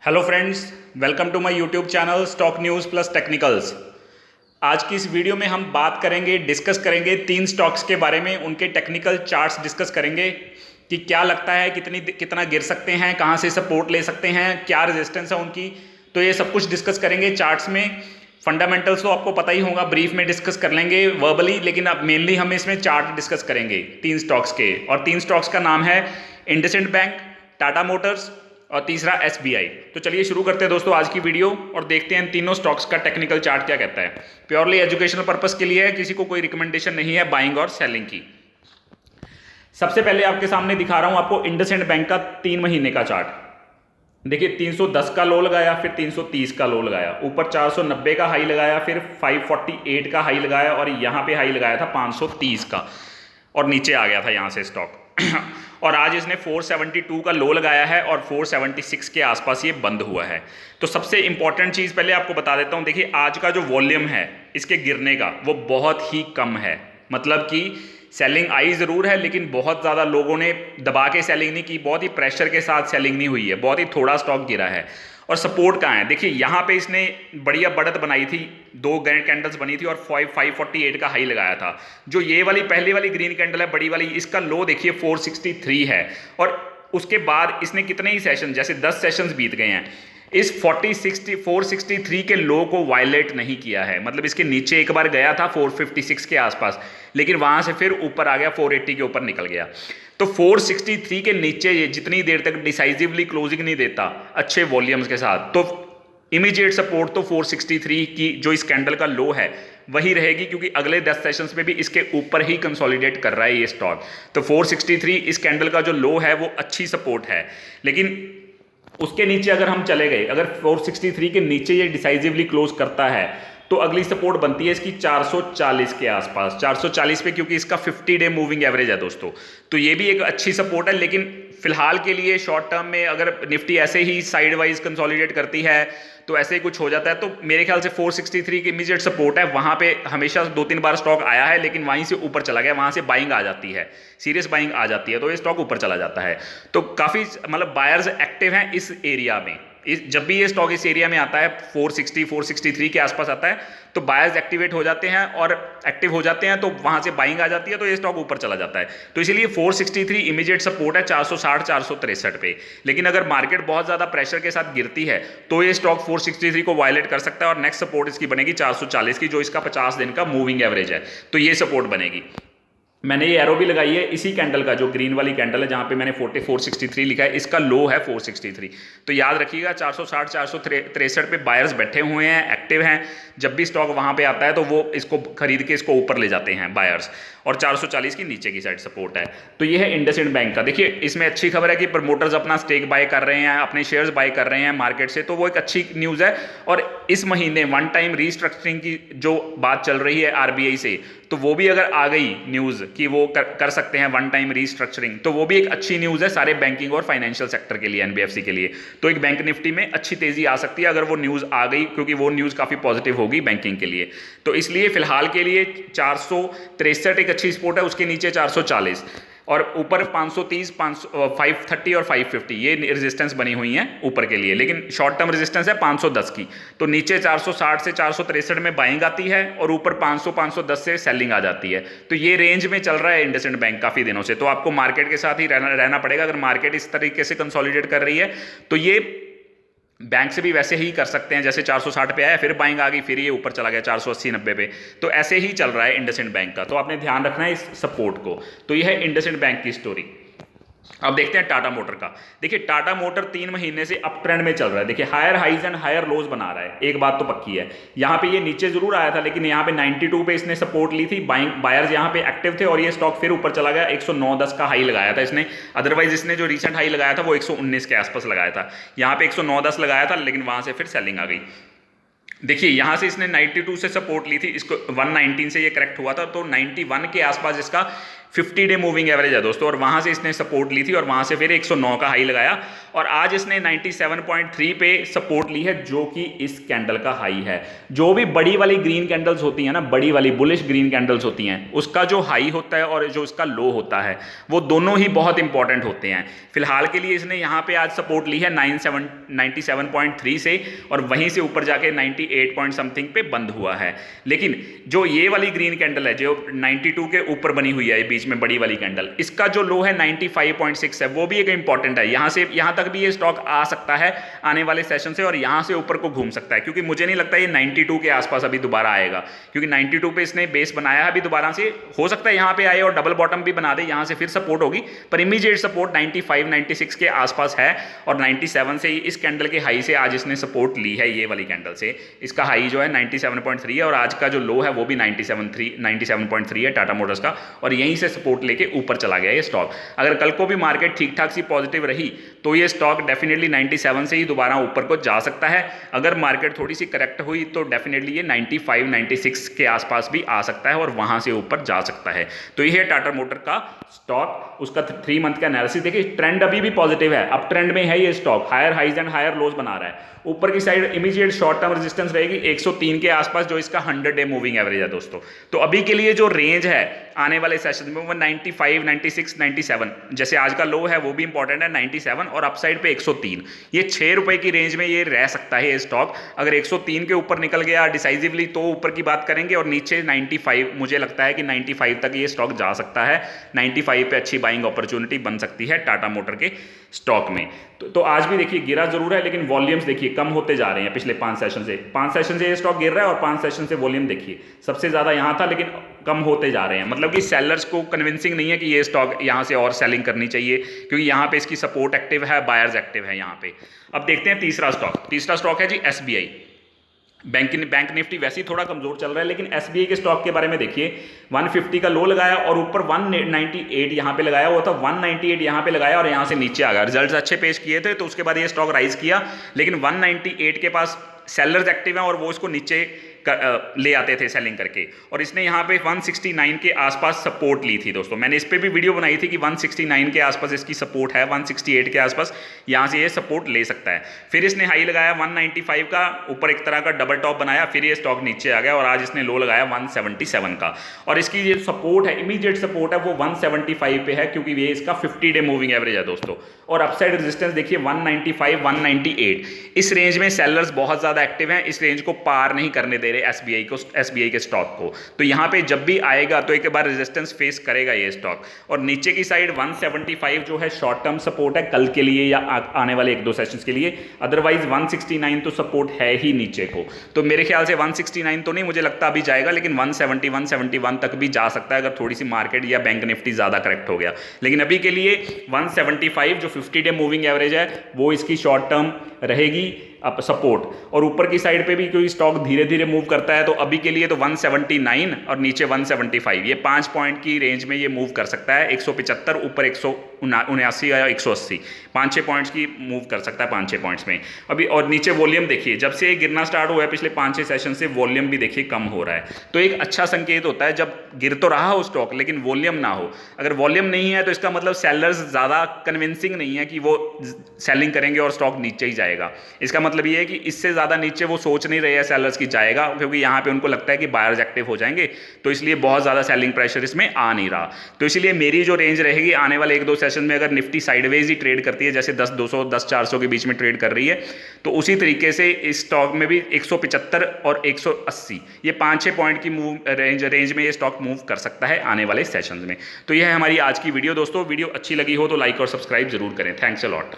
Hello friends, welcome to my YouTube channel stock news plus technicals. आज की इस video में हम बात करेंगे, डिस्कस करेंगे 3 स्टॉक्स के बारे में, उनके टेक्निकल चार्ट्स डिस्कस करेंगे कि क्या लगता है कितना गिर सकते हैं, कहां से सपोर्ट ले सकते हैं, क्या रेजिस्टेंस है उनकी। तो ये सब कुछ डिस्कस करेंगे चार्ट्स में। फंडामेंटल्स तो आपको पता ही होगा, ब्रीफ में डिस्कस कर लेंगे वर्बली, लेकिन अब मेनली हम इसमें चार्ट डिस्कस करेंगे 3 स्टॉक्स के। और 3 स्टॉक्स का नाम है इंडसइंड बैंक, टाटा मोटर्स और तीसरा एसबीआई। तो चलिए शुरू करते हैं दोस्तों आज की वीडियो और देखते हैं इन तीनों स्टॉक्स का टेक्निकल चार्ट क्या कहता है। प्योरली एजुकेशनल पर्पस के लिए है, किसी को कोई रिकमेंडेशन नहीं है बाइंग और सेलिंग की। सबसे पहले आपके सामने दिखा रहा हूं आपको इंडसइंड बैंक का 3 महीने का चार्ट। देखिए 310 का लो लगाया, फिर 330 का लो लगाया, ऊपर 490 का हाई लगाया, फिर 548 का हाई लगाया और यहां पे हाई लगाया था 530 का और नीचे आ गया था यहां से स्टॉक और आज इसने 472 का लो लगाया है और 476 के आसपास ये बंद हुआ है। तो सबसे इंपॉर्टेंट चीज़ पहले आपको बता देता हूं, देखिए आज का जो वॉल्यूम है इसके गिरने का वो बहुत ही कम है। मतलब कि सेलिंग आई ज़रूर है, लेकिन बहुत ज़्यादा लोगों ने दबा के सेलिंग नहीं की, बहुत ही प्रेशर के साथ सेलिंग नहीं हुई है, बहुत ही थोड़ा स्टॉक गिरा है। और सपोर्ट कहाँ है, देखिए यहाँ पे इसने बढ़िया बढ़त बनाई थी, 2 कैंडल्स बनी थी और 548 का हाई लगाया था। जो ये वाली पहले वाली ग्रीन कैंडल है बड़ी वाली, इसका लो देखिए 463 है। और उसके बाद इसने कितने ही सेशन, जैसे 10 सेशंस बीत गए हैं, इस 463 के लो को वायलेट नहीं किया है। मतलब इसके नीचे एक बार गया था 456 के आसपास, लेकिन वहां से फिर ऊपर आ गया, 480 के ऊपर निकल गया। तो 463 के नीचे ये जितनी देर तक डिसाइसिवली क्लोजिंग नहीं देता अच्छे वॉल्यूम्स के साथ, तो इमीडिएट सपोर्ट तो 463 की जो इस कैंडल का लो है वही रहेगी, क्योंकि अगले 10 सेशंस में भी इसके ऊपर ही कंसोलिडेट कर रहा है ये स्टॉक। तो 463 इस कैंडल का जो लो है वो अच्छी सपोर्ट है। लेकिन उसके नीचे अगर हम चले गए, अगर 463 के नीचे ये डिसाइसिवली क्लोज करता है तो अगली सपोर्ट बनती है इसकी 440 के आसपास, 440 पे, क्योंकि इसका 50 डे मूविंग एवरेज है दोस्तों। तो ये भी एक अच्छी सपोर्ट है। लेकिन फिलहाल के लिए शॉर्ट टर्म में अगर निफ्टी ऐसे ही साइड वाइज कंसोलिडेट करती है तो ऐसे ही कुछ हो जाता है, तो मेरे ख्याल से 463 की इमीडिएट सपोर्ट है, वहां पे हमेशा 2-3 बार स्टॉक आया है, लेकिन वहीं से ऊपर चला गया, वहां से बाइंग आ जाती है, सीरियस बाइंग आ जाती है, तो ये स्टॉक ऊपर चला जाता है। तो काफी मतलब बायर्स एक्टिव हैं इस एरिया में। जब भी ये स्टॉक इस एरिया में आता है 460 463 के आसपास आता है तो बायर्स एक्टिवेट हो जाते हैं और एक्टिव हो जाते हैं, तो वहां से बाइंग आ जाती है, तो ये स्टॉक ऊपर चला जाता है। तो इसीलिए 463 इमीडिएट सपोर्ट है 460 463 पे। लेकिन अगर मार्केट बहुत ज्यादा प्रेशर के साथ गिरती है तो ये स्टॉक 463 को वायलेट कर सकता है और नेक्स्ट सपोर्ट इसकी बनेगी 440 की, जो इसका 50 दिन का मूविंग एवरेज है। तो ये सपोर्ट बनेगी। मैंने ये एरो भी लगाई है इसी कैंडल का, जो ग्रीन वाली कैंडल है जहां पे मैंने 463 लिखा है, इसका लो है 463। तो याद रखिएगा 460 463 पे बायर्स बैठे हुए हैं, एक्टिव हैं। जब भी स्टॉक वहां पे आता है तो वो इसको खरीद के इसको ऊपर ले जाते हैं बायर्स, और 440 की नीचे की साइड सपोर्ट है। तो ये है इंडसइंड बैंक का। देखिए इसमें अच्छी खबर है कि प्रमोटर्स अपना स्टेक बाय कर रहे हैं, अपने शेयर्स बाय कर रहे हैं मार्केट से, तो वो एक अच्छी न्यूज़ है। और इस महीने वन टाइम रीस्ट्रक्चरिंग की जो बात चल रही है आरबीआई से, तो वो भी अगर आ गई न्यूज़ कि वो कर सकते हैं वन टाइम रीस्ट्रक्चरिंग, तो वो भी एक अच्छी न्यूज़ है सारे बैंकिंग और फाइनेंशियल सेक्टर के लिए, एनबीएफसी के लिए। तो एक बैंक निफ्टी में अच्छी तेजी आ सकती है अगर वो न्यूज़ आ गई, क्योंकि वो न्यूज़ काफ़ी पॉजिटिव होगी बैंकिंग के लिए। तो इसलिए फिलहाल के लिए 463 एक अच्छी सपोर्ट है, उसके नीचे 440 और ऊपर 530 530 और 550 ये रेजिस्टेंस बनी हुई हैं ऊपर के लिए। लेकिन शॉर्ट टर्म रेजिस्टेंस है 510 की। तो नीचे 460 से 463 में बाइंग आती है और ऊपर 500 510 से सेलिंग आ जाती है। तो ये रेंज में चल रहा है इंडसइंड बैंक काफ़ी दिनों से। तो आपको मार्केट के साथ ही रहना पड़ेगा। अगर मार्केट इस तरीके से कंसोलिडेट कर रही है तो ये बैंक से भी वैसे ही कर सकते हैं, जैसे 460 पे आया फिर बाइंग आ गई, फिर ये ऊपर चला गया 480 90 पे। तो ऐसे ही चल रहा है इंडसइंड बैंक का। तो आपने ध्यान रखना है इस सपोर्ट को। तो यह है इंडसइंड बैंक की स्टोरी। अब देखते हैं टाटा मोटर का। देखिए टाटा मोटर 3 महीने से अप ट्रेंड में चल रहा है। देखिए higher highs and higher lows बना रहा है। एक बात तो पक्की है, यहाँ पे ये नीचे जरूर आया था, लेकिन यहाँ पे 92 पे इसने सपोर्ट ली थी, बायर्स यहाँ पे एक्टिव थे और ये स्टॉक फिर ऊपर चला गया। 109-10 का हाई लगाया था इसने। अदरवाइज इसने जो रिसेंट हाई लगाया था वो 119 के आसपास लगाया था। यहाँ पे 109-10 लगाया था, लेकिन वहां से फिर सेलिंग आ गई। देखिए यहां से इसने 92 से सपोर्ट ली थी, इसको 119 से ये करेक्ट हुआ था, तो 91 के आसपास इसका 50 डे मूविंग एवरेज है दोस्तों। और वहां से इसने सपोर्ट ली थी और वहां से फिर 109 का हाई लगाया और आज इसने 97.3 पे सपोर्ट ली है, जो कि इस कैंडल का हाई है। जो भी बड़ी वाली ग्रीन कैंडल्स होती हैं ना, बड़ी वाली बुलिश ग्रीन कैंडल्स होती हैं, उसका जो हाई होता है और जो इसका लो होता है, वो दोनों ही बहुत इंपॉर्टेंट होते हैं। फिलहाल के लिए इसने यहाँ पे आज सपोर्ट ली है 97.3 से, और वहीं से ऊपर जाके 98 पॉइंट समथिंग पे बंद हुआ है। लेकिन जो ये वाली ग्रीन कैंडल है, जो 92 के ऊपर बनी हुई है बीच में बड़ी वाली कैंडल, इसका जो लो है 95.6 है, वो भी एक इंपॉर्टेंट है। यहाँ से यहाँ तक भी ये स्टॉक आ सकता है आने वाले सेशन से, और यहाँ से ऊपर को घूम सकता है, क्योंकि मुझे नहीं लगता ये 92 के आसपास अभी दोबारा आएगा, क्योंकि 92 पे इसने बेस बनाया है। अभी दोबारा से हो सकता है यहाँ पे आए और डबल बॉटम भी बना दे, यहाँ से फिर सपोर्ट होगी, पर इमीडिएट सपोर्ट 95 96 के आसपास है, और 97 से इस कैंडल के हाई से आज इसने सपोर्ट ली है। ये वाली कैंडल से इसका हाई जो है 97.3 है, और आज का जो लो है वो भी 97.3 है टाटा मोटर्स का, और यहीं से सपोर्ट लेके ऊपर चला गया ये स्टॉक। अगर कल को भी मार्केट ठीक ठाक सी पॉजिटिव रही तो ये स्टॉक डेफिनेटली 97 से ही दोबारा ऊपर को जा सकता है। अगर मार्केट थोड़ी सी करेक्ट हुई तो डेफिनेटली ये 95 96 के आसपास भी आ सकता है और वहां से ऊपर जा सकता है। तो ये है टाटा मोटर का स्टॉक, उसका 3 मंथ का एनालिसिस। देखिए ट्रेंड अभी भी पॉजिटिव है, अप ट्रेंड में है ये stock, higher highs and higher lows बना रहा है। ऊपर की side immediate short term resistance रहेगी 103 के आसपास, जो इसका 100 डे मूविंग एवरेज है दोस्तों। तो अभी के लिए जो रेंज है आने वाले सेशन में वो 95 96 97, जैसे आज का लो है वो भी इंपॉर्टेंट है 97, और अपसाइड पे 103। ये 6 रुपए की रेंज में ये रह सकता है ये स्टॉक। अगर 103 के ऊपर निकल गया डिसाइसिवली तो ऊपर की बात करेंगे, और नीचे 95, मुझे लगता है कि 95 तक ये स्टॉक जा सकता है। 95 पे अच्छी बाइंग अपॉर्चुनिटी बन सकती है टाटा मोटर के स्टॉक में। तो आज भी देखिए गिरा जरूर है, लेकिन वॉल्यूम्स देखिए कम होते जा रहे हैं पिछले 5 सेशन से। 5 सेशन से ये स्टॉक गिर रहा है, और 5 सेशन से वॉल्यूम देखिए सबसे ज्यादा यहां था, लेकिन कम होते जा रहे हैं। मतलब कि सेलर्स को कन्विंसिंग नहीं है कि ये स्टॉक यहां से और सेलिंग करनी चाहिए, क्योंकि यहां पे इसकी सपोर्ट एक्टिव है, बायर्स एक्टिव है यहां पे। अब देखते हैं तीसरा स्टॉक है जी SBI। बैंक निफ्टी वैसे ही थोड़ा कमजोर चल रहा है, लेकिन SBI के स्टॉक के बारे में देखिए, 150 का लो लगाया और ऊपर 198 यहां पे लगाया हुआ था, 198 यहां पे लगाया और यहां से नीचे आ गया। रिजल्ट्स अच्छे पेश किए थे तो उसके बाद ये स्टॉक राइज किया, लेकिन 198 के पास सेलर्स एक्टिव हैं और वो इसको नीचे ले आते थे सेलिंग करके, और इसने यहाँ पे 169 के आसपास सपोर्ट ली थी दोस्तों। मैंने इस पे भी वीडियो बनाई थी कि 169 के आसपास इसकी सपोर्ट है, 168 के आसपास यहाँ से ये सपोर्ट ले सकता है। फिर इसने हाई लगाया 195 का, ऊपर एक तरह का डबल टॉप बनाया, फिर ये स्टॉक नीचे आ गया और आज इसने लो लगाया 177 का, और इसकी ये सपोर्ट है, इमीडिएट सपोर्ट है वो 175 पे है, क्योंकि ये इसका 50 डे मूविंग एवरेज है दोस्तों। और अपसाइड रेजिस्टेंस देखिए 195 198, इस रेंज में सेलर्स बहुत ज्यादा एक्टिव हैं, इस रेंज को पार नहीं करने दे रहे SBI के स्टॉक को। तो यहाँ पे जब भी आएगा तो एक बार रेजिस्टेंस फेस करेगा ये स्टॉक, और नीचे की साइड 175 जो है शॉर्ट टर्म सपोर्ट है कल के लिए या आने वाले 1-2 सेशंस के लिए, अदरवाइज 169 तो सपोर्ट है ही नीचे को। तो मेरे ख्याल से 169 तो नहीं मुझे लगता अभी जाएगा, लेकिन 170 171 तक भी जा सकता है अगर थोड़ी सी मार्केट या बैंक निफ्टी ज्यादा करेक्ट हो गया। लेकिन अभी के लिए 175 जो 50 डे मूविंग एवरेज है वो इसकी शॉर्ट टर्म रहेगी अब सपोर्ट, और ऊपर की साइड पे भी कोई स्टॉक धीरे धीरे मूव करता है तो अभी के लिए तो 179 और नीचे 175, ये 5 पॉइंट की रेंज में ये मूव कर सकता है। 175 ऊपर 179 या 180, 5-6 पॉइंट्स की मूव कर सकता है 5-6 पॉइंट्स में अभी। और नीचे वॉल्यूम देखिए, जब से गिरना स्टार्ट हुआ है पिछले 5-6 सेशन से वॉल्यूम भी देखिए कम हो रहा है, तो एक अच्छा संकेत होता है जब गिर तो रहा हो स्टॉक लेकिन वॉल्यूम ना हो। अगर वॉल्यूम नहीं है तो इसका मतलब सेलर्स ज़्यादा कन्विंसिंग नहीं है कि वो सेलिंग करेंगे और स्टॉक नीचे ही जाएगा। इसका मतलब ये है कि इससे ज़्यादा नीचे वो सोच नहीं रहे हैं सेलर्स की जाएगा, क्योंकि यहाँ पे उनको लगता है कि बायर्स एक्टिव हो जाएंगे, तो इसलिए बहुत ज़्यादा सेलिंग प्रेशर इसमें आ नहीं रहा। तो इसलिए मेरी जो रेंज रहेगी आने वाले 1-2 सेशन में, अगर निफ्टी साइडवेज ही ट्रेड करती है जैसे 10-200 10-400 के बीच में ट्रेड कर रही है, तो उसी तरीके से इस स्टॉक में भी 175 और 180 ये 5-6 पॉइंट की रेंज में ये स्टॉक मूव कर सकता है आने वाले सेशन में। तो यह है हमारी आज की वीडियो दोस्तों। वीडियो अच्छी लगी हो तो लाइक और सब्सक्राइब जरूर करें। Thanks a lot.